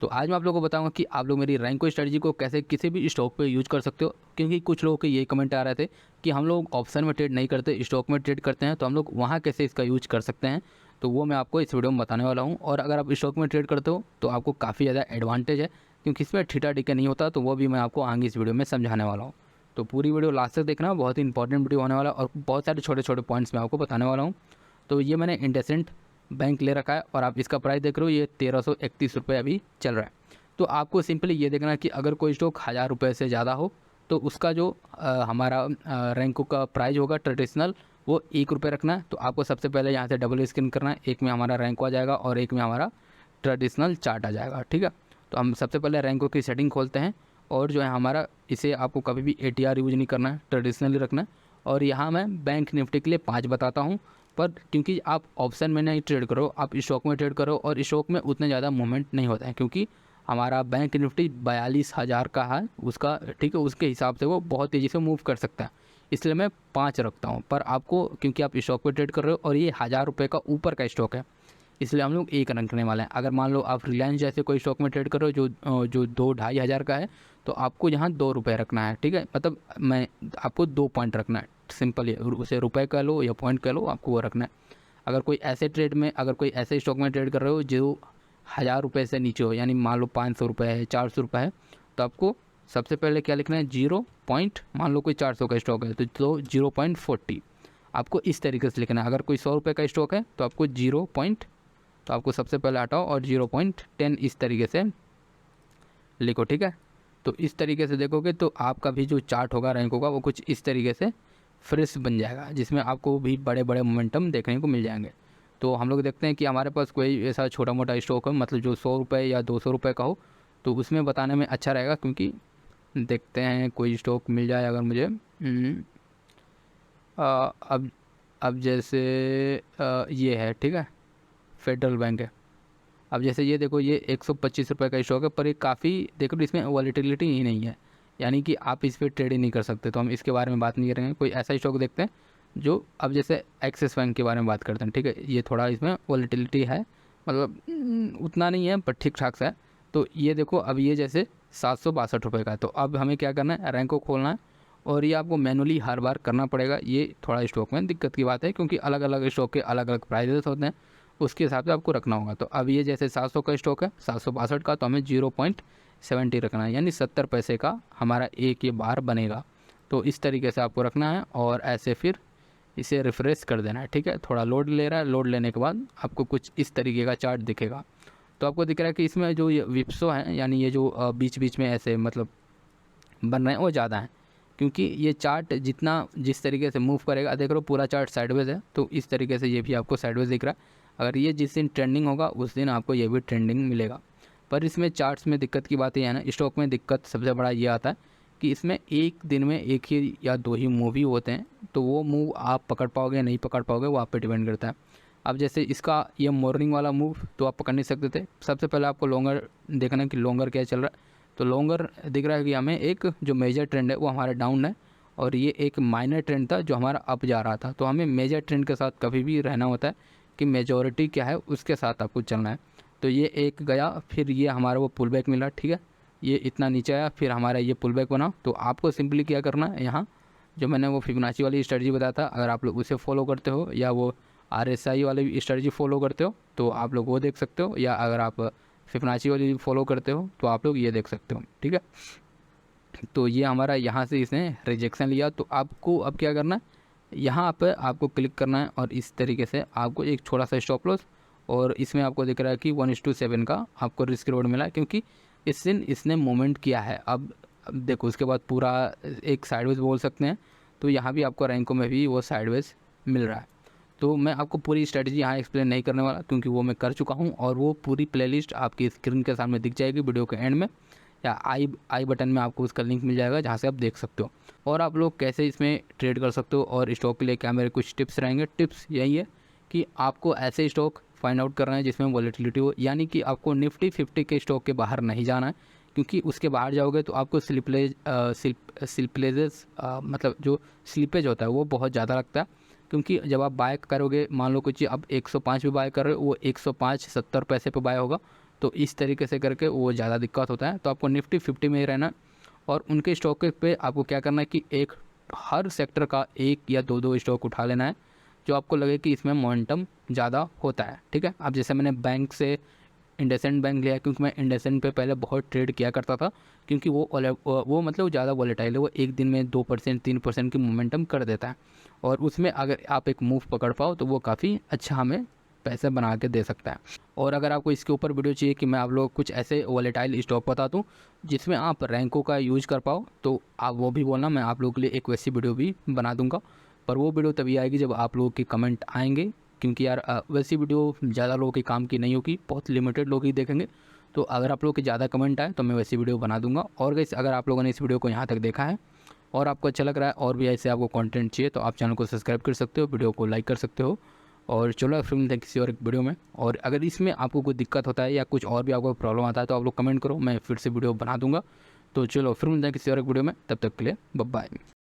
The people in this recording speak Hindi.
तो आज मैं आप लोगों को बताऊंगा कि आप लोग मेरी रैंको स्ट्रेटजी को कैसे किसी भी स्टॉक पे यूज कर सकते हो। क्योंकि कुछ लोगों के ये कमेंट आ रहे थे कि हम लोग ऑप्शन में ट्रेड नहीं करते, स्टॉक में ट्रेड करते हैं, तो हम लोग वहाँ कैसे इसका यूज कर सकते हैं। तो वो मैं आपको इस वीडियो में बताने वाला हूँ। और अगर आप स्टॉक में ट्रेड करते हो तो आपको काफ़ी ज़्यादा एडवांटेज है, क्योंकि इसमें ठीठा टिका नहीं होता। तो वो भी मैं आपको आगे इस वीडियो में समझाने वाला हूँ। तो पूरी वीडियो लास्ट तक देखना, बहुत ही इंपॉर्टेंट वीडियो होने वाला, और बहुत सारे छोटे छोटे पॉइंट्स मैं आपको बताने वाला हूँ। तो ये मैंने इंडसेंड बैंक ले रखा है, और आप इसका प्राइस देख रहे हो, ये 1331 रुपये अभी चल रहा है। तो आपको सिंपली ये देखना है कि अगर कोई स्टॉक 1000 रुपये से ज़्यादा हो तो उसका जो हमारा रैंको का प्राइस होगा ट्रेडिशनल, वो 1 रुपये रखना है। तो आपको सबसे पहले यहाँ से डबल स्क्रीन करना है, एक में हमारा रैंको आ जाएगा और एक में हमारा ट्रेडिशनल चार्ट आ जाएगा। ठीक है, तो हम सबसे पहले रैंको की सेटिंग खोलते हैं, और जो है हमारा इसे आपको कभी भी ATR यूज नहीं करना है, ट्रेडिशनली रखना है। और यहाँ मैं बैंक निफ्टी के लिए 5 बताता हूँ, पर क्योंकि आप ऑप्शन में नहीं ट्रेड करो, आप स्टॉक में ट्रेड करो, और स्टॉक में उतने ज़्यादा मूवमेंट नहीं होता है, क्योंकि हमारा बैंक निफ्टी 42,000 का है उसका। ठीक है, उसके हिसाब से वो बहुत तेज़ी से मूव कर सकता है, इसलिए मैं 5 रखता हूँ। पर आपको, क्योंकि आप स्टॉक पे ट्रेड कर रहे हो और ये 1000 रुपये का ऊपर का स्टॉक है, इसलिए हम लोग 1 रखने वाले हैं। अगर मान लो आप रिलायंस जैसे कोई स्टॉक में ट्रेड कर रहे हो जो 2-2.5 हज़ार का है, तो आपको यहाँ 2 रुपये रखना है। ठीक है, मतलब मैं आपको 2 पॉइंट रखना है, सिंपल है। उसे रुपये कह लो या पॉइंट कह लो, आपको वो रखना है। अगर कोई ऐसे ट्रेड में, अगर कोई ऐसे स्टॉक में ट्रेड कर रहे हो जो 1000 रुपये से नीचे हो, यानी मान लो 500 रुपये है, 400 रुपये है, तो आपको सबसे पहले क्या लिखना है, 0 पॉइंट, मान लो कोई 400 का स्टॉक है तो 0.40 आपको इस तरीके से लिखना है। अगर कोई 100 रुपये का स्टॉक है तो आपको 0 पॉइंट, तो आपको सबसे पहले हटाओ और 0.10 इस तरीके से लिखो। ठीक है, तो इस तरीके से देखोगे तो आपका भी जो चार्ट होगा रैंक होगा वो कुछ इस तरीके से फ्रेश बन जाएगा, जिसमें आपको भी बड़े बड़े मोमेंटम देखने को मिल जाएंगे। तो हम लोग देखते हैं कि हमारे पास कोई ऐसा छोटा मोटा स्टॉक है, मतलब जो 100 रुपये या 200 रुपये का हो, तो उसमें बताने में अच्छा रहेगा। क्योंकि देखते हैं कोई स्टॉक मिल जाए अगर मुझे। अब जैसे ये है, ठीक है, फेडरल बैंक है। अब जैसे ये देखो, ये 125 रुपये का स्टॉक है, पर ये काफ़ी, देखो इसमें वॉलीटिलिटी ही नहीं है, यानी कि आप इस पर ट्रेड ही नहीं कर सकते। तो हम इसके बारे में बात नहीं करेंगे, कोई ऐसा स्टॉक देखते हैं जो, अब जैसे एक्सिस बैंक के बारे में बात करते हैं। ठीक है, ये थोड़ा इसमें वॉलीटिलिटी है, मतलब उतना नहीं है पर ठीक ठाक सा है। तो ये देखो, अब ये जैसे 762 रुपये का है। तो अब हमें क्या करना है, रैंक को खोलना है, और ये आपको मैनुअली हर बार करना पड़ेगा। ये थोड़ा स्टॉक में दिक्कत की बात है, क्योंकि अलग अलग स्टॉक के अलग अलग प्राइजेस होते हैं, उसके हिसाब से आपको रखना होगा। तो अब ये जैसे 700 का स्टॉक है, 762 का, तो हमें 0.70 रखना है, यानी 70 पैसे का हमारा एक ये बार बनेगा। तो इस तरीके से आपको रखना है, और ऐसे फिर इसे रिफ्रेश कर देना है। ठीक है, थोड़ा लोड ले रहा है, लोड लेने के बाद आपको कुछ इस तरीके का चार्ट दिखेगा। तो आपको दिख रहा है कि इसमें जो ये विप्सो हैं, यानी ये जो बीच बीच में ऐसे मतलब बन रहे हैं, वो ज़्यादा हैं। क्योंकि ये चार्ट जितना जिस तरीके से मूव करेगा, देख लो पूरा चार्ट साइडवेज है, तो इस तरीके से ये भी आपको साइडवेज दिख रहा है। अगर ये जिस दिन ट्रेंडिंग होगा उस दिन आपको ये भी ट्रेंडिंग मिलेगा। पर इसमें चार्ट्स में दिक्कत की बात ये है ना, स्टॉक में दिक्कत सबसे बड़ा ये आता है कि इसमें एक दिन में एक ही या दो ही मूव ही होते हैं। तो वो मूव आप पकड़ पाओगे नहीं पकड़ पाओगे, वो आप पे डिपेंड करता है। अब जैसे इसका ये मॉर्निंग वाला मूव तो आप पकड़ नहीं सकते थे। सबसे पहले आपको लॉन्गर देखना है कि लॉन्गर क्या चल रहा है। तो लॉन्गर दिख रहा है कि हमें एक जो मेजर ट्रेंड है वो हमारा डाउन है, और ये एक माइनर ट्रेंड था जो हमारा अप जा रहा था। तो हमें मेजर ट्रेंड के साथ कभी भी रहना होता है कि मेजॉरिटी क्या है उसके साथ आपको चलना है। तो ये एक गया, फिर ये हमारा वो पुल बैक मिला। ठीक है, ये इतना नीचे आया, फिर हमारा ये पुल बैक बना। तो आपको सिंपली क्या करना है, यहाँ जो मैंने वो फिबोनाची वाली स्ट्रेटजी बताया था, अगर आप लोग उसे फॉलो करते हो या वो RSI वाली स्ट्रेटजी फॉलो करते हो तो आप लोग वो देख सकते हो, या अगर आप फिबोनाची वाली फॉलो करते हो तो आप लोग ये देख सकते हो। ठीक है, तो ये हमारा यहाँ से इसने रिजेक्शन लिया। तो आपको अब क्या करना है, यहाँ पे आपको क्लिक करना है, और इस तरीके से आपको एक छोटा सा स्टॉप लॉस, और इसमें आपको दिख रहा है कि 1:7 का आपको रिस्क रिवॉर्ड मिला है, क्योंकि इस दिन इसने मूवमेंट किया है। अब देखो उसके बाद पूरा एक साइडवेज बोल सकते हैं। तो यहाँ भी आपको रैंकों में भी वो साइडवेज मिल रहा है। तो मैं आपको पूरी स्ट्रेटजी यहाँ एक्सप्लेन नहीं करने वाला, क्योंकि वो मैं कर चुका हूँ, और वो पूरी प्लेलिस्ट आपकी स्क्रीन के सामने दिख जाएगी वीडियो के एंड में, या आई बटन में आपको उसका लिंक मिल जाएगा जहाँ से आप देख सकते हो। और आप लोग कैसे इसमें ट्रेड कर सकते हो और स्टॉक के लिए क्या मेरे कुछ टिप्स रहेंगे। टिप्स यही है कि आपको ऐसे स्टॉक फाइंड आउट करना है जिसमें वॉलेटिलिटी हो, यानी कि आपको निफ्टी 50 के स्टॉक के बाहर नहीं जाना है, क्योंकि उसके बाहर जाओगे तो आपको स्लिपलेजेस मतलब जो स्लिपेज होता है वो बहुत ज़्यादा लगता है। क्योंकि जब आप बाय करोगे, मान लो कुछ अब 105 पे बाय कर रहे हो, वो 105.70 पैसे पे बाय होगा, तो इस तरीके से करके वो ज़्यादा दिक्कत होता है। तो आपको निफ्टी 50 में ही रहना, और उनके स्टॉक पे आपको क्या करना है कि एक हर सेक्टर का एक या दो स्टॉक उठा लेना है जो आपको लगे कि इसमें मोमेंटम ज़्यादा होता है, ठीक है। अब जैसे मैंने बैंक से इंडसइंड बैंक लिया, क्योंकि मैं इंडसइंड पे पहले बहुत ट्रेड किया करता था, क्योंकि वो मतलब ज़्यादा वॉलेटाइल है, वो एक दिन में 2% 3% की मोमेंटम कर देता है, और उसमें अगर आप एक मूव पकड़ पाओ तो वो काफ़ी अच्छा हमें पैसे बना के दे सकता है। और अगर आपको इसके ऊपर वीडियो चाहिए कि मैं आप लोग कुछ ऐसे वॉलेटाइल स्टॉक बता दूँ जिसमें आप रैंकों का यूज कर पाओ, तो आप वो भी बोलना, मैं आप लोगों के लिए एक वैसी वीडियो भी बना दूंगा। पर वो वीडियो तभी आएगी जब आप लोगों के कमेंट आएंगे, क्योंकि यार वैसी वीडियो ज़्यादा लोगों के काम की नहीं होगी, बहुत लिमिटेड लोग ही देखेंगे। तो अगर आप लोगों के ज़्यादा कमेंट आए तो मैं वैसी वीडियो बना दूंगा। और गाइस, अगर आप लोगों ने इस वीडियो को यहाँ तक देखा है और आपको अच्छा लग रहा है और भी ऐसे आपको कंटेंट चाहिए, तो आप चैनल को सब्सक्राइब कर सकते हो, वीडियो को लाइक कर सकते हो। और चलो फिर मिलते हैं किसी और एक वीडियो में। और अगर इसमें आपको कोई दिक्कत होता है या कुछ और भी आपको प्रॉब्लम आता है तो आप लोग कमेंट करो, मैं फिर से वीडियो बना दूंगा। तो चलो फिर मिलते हैं किसी और एक वीडियो में, तब तक के लिए बाय बाय।